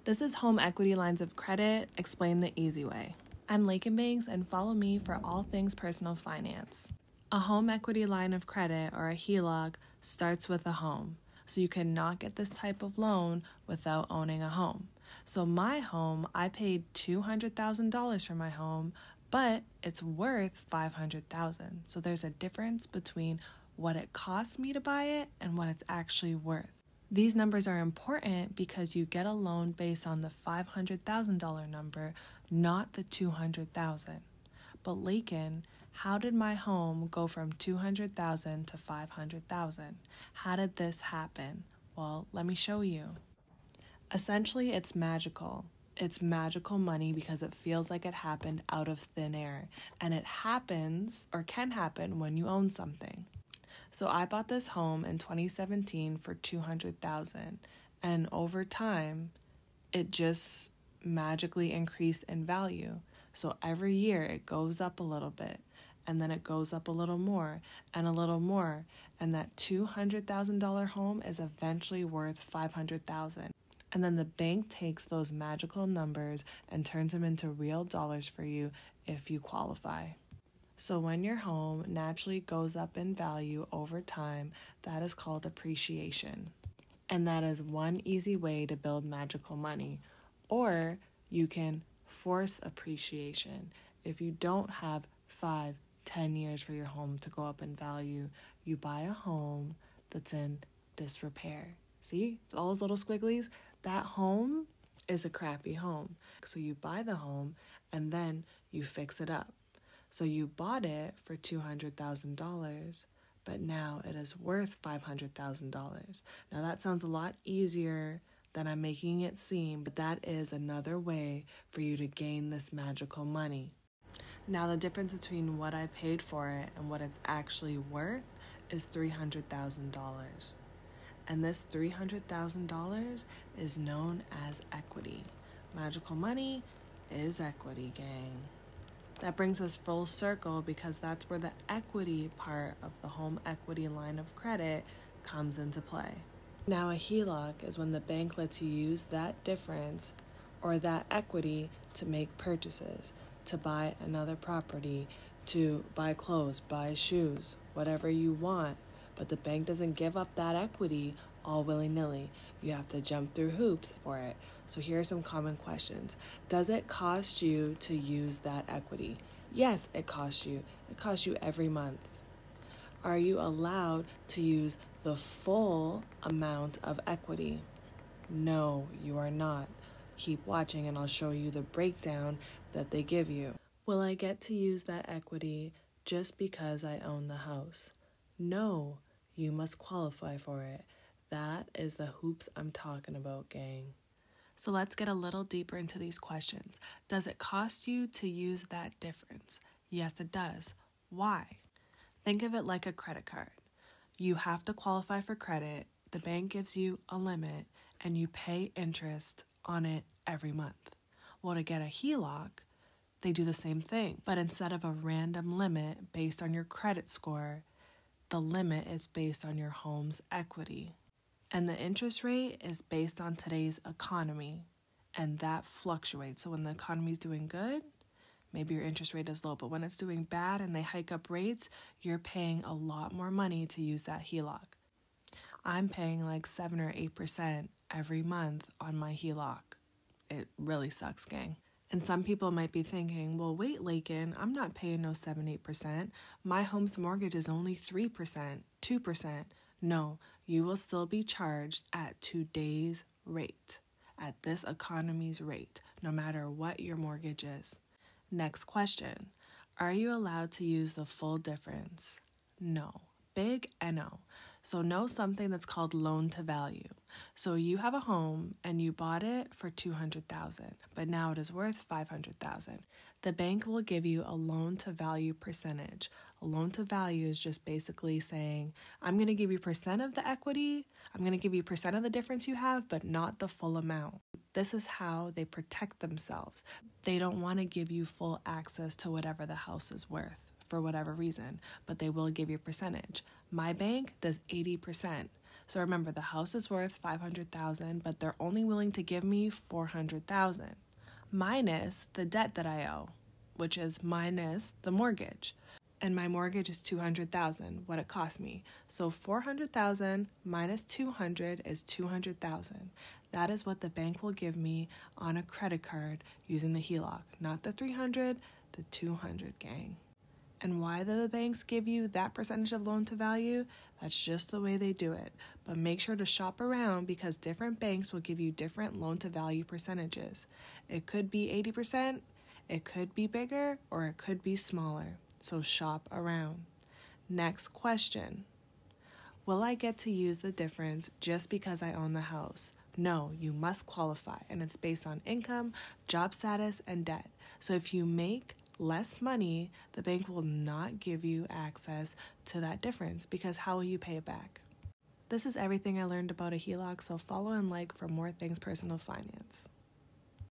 This is Home Equity Lines of Credit, explained the easy way. I'm Lakin Banks, and follow me for all things personal finance. A home equity line of credit, or a HELOC, starts with a home. So you cannot get this type of loan without owning a home. So my home, I paid $200,000 for my home, but it's worth $500,000. So there's a difference between what it costs me to buy it and what it's actually worth. These numbers are important because you get a loan based on the $500,000 number, not the $200,000. But Lakin, how did my home go from $200,000 to $500,000? How did this happen? Well, let me show you. Essentially, it's magical. It's magical money because it feels like it happened out of thin air. And it happens, or can happen, when you own something. So I bought this home in 2017 for $200,000, and over time, it just magically increased in value. So every year it goes up a little bit, and then it goes up a little more, and that $200,000 home is eventually worth $500,000. And then the bank takes those magical numbers and turns them into real dollars for you if you qualify. So when your home naturally goes up in value over time, that is called appreciation. And that is one easy way to build magical money. Or you can force appreciation. If you don't have 5-10 years for your home to go up in value, you buy a home that's in disrepair. See, all those little squigglies? That home is a crappy home. So you buy the home and then you fix it up. So you bought it for $200,000, but now it is worth $500,000. Now that sounds a lot easier than I'm making it seem, but that is another way for you to gain this magical money. Now the difference between what I paid for it and what it's actually worth is $300,000. And this $300,000 is known as equity. Magical money is equity, gang. That brings us full circle because that's where the equity part of the home equity line of credit comes into play. Now a HELOC is when the bank lets you use that difference or that equity to make purchases, to buy another property, to buy clothes, buy shoes, whatever you want. But the bank doesn't give up that equity all willy-nilly. You have to jump through hoops for it. So here are some common questions. Does it cost you to use that equity? Yes, it costs you. It costs you every month. Are you allowed to use the full amount of equity? No, you are not. Keep watching and I'll show you the breakdown that they give you. Will I get to use that equity just because I own the house? No, you must qualify for it. That is the hoops I'm talking about, gang. So let's get a little deeper into these questions. Does it cost you to use that difference? Yes, it does. Why? Think of it like a credit card. You have to qualify for credit, the bank gives you a limit, and you pay interest on it every month. Well, to get a HELOC, they do the same thing, but instead of a random limit based on your credit score, the limit is based on your home's equity. And the interest rate is based on today's economy, and that fluctuates. So when the economy is doing good, maybe your interest rate is low, but when it's doing bad and they hike up rates, you're paying a lot more money to use that HELOC. I'm paying like 7 or 8% every month on my HELOC. It really sucks, gang. And some people might be thinking, well, wait, Lakin, I'm not paying no 7-8%. My home's mortgage is only 3%, 2%. No, you will still be charged at today's rate, at this economy's rate, no matter what your mortgage is. Next question. Are you allowed to use the full difference? No. Big N-O. So know something that's called loan to value. So you have a home and you bought it for $200,000, but now it is worth $500,000. The bank will give you a loan to value percentage. A loan to value is just basically saying, I'm going to give you percent of the equity, I'm going to give you percent of the difference you have, but not the full amount. This is how they protect themselves. They don't want to give you full access to whatever the house is worth for whatever reason, but they will give you a percentage. My bank does 80%. So remember, the house is worth $500,000, but they're only willing to give me $400,000 minus the debt that I owe, which is minus the mortgage. And my mortgage is $200,000, what it cost me. So $400,000 minus $200 is $200,000. That is what the bank will give me on a credit card using the HELOC, not the $300, the $200, gang. And why do the banks give you that percentage of loan to value? That's just the way they do it. But make sure to shop around because different banks will give you different loan to value percentages. It could be 80%, it could be bigger, or it could be smaller. So shop around. Next question. Will I get to use the difference just because I own the house? No, you must qualify, and it's based on income, job status, and debt. So if you make less money, the bank will not give you access to that difference because how will you pay it back? This is everything I learned about a HELOC, so follow and like for more things personal finance.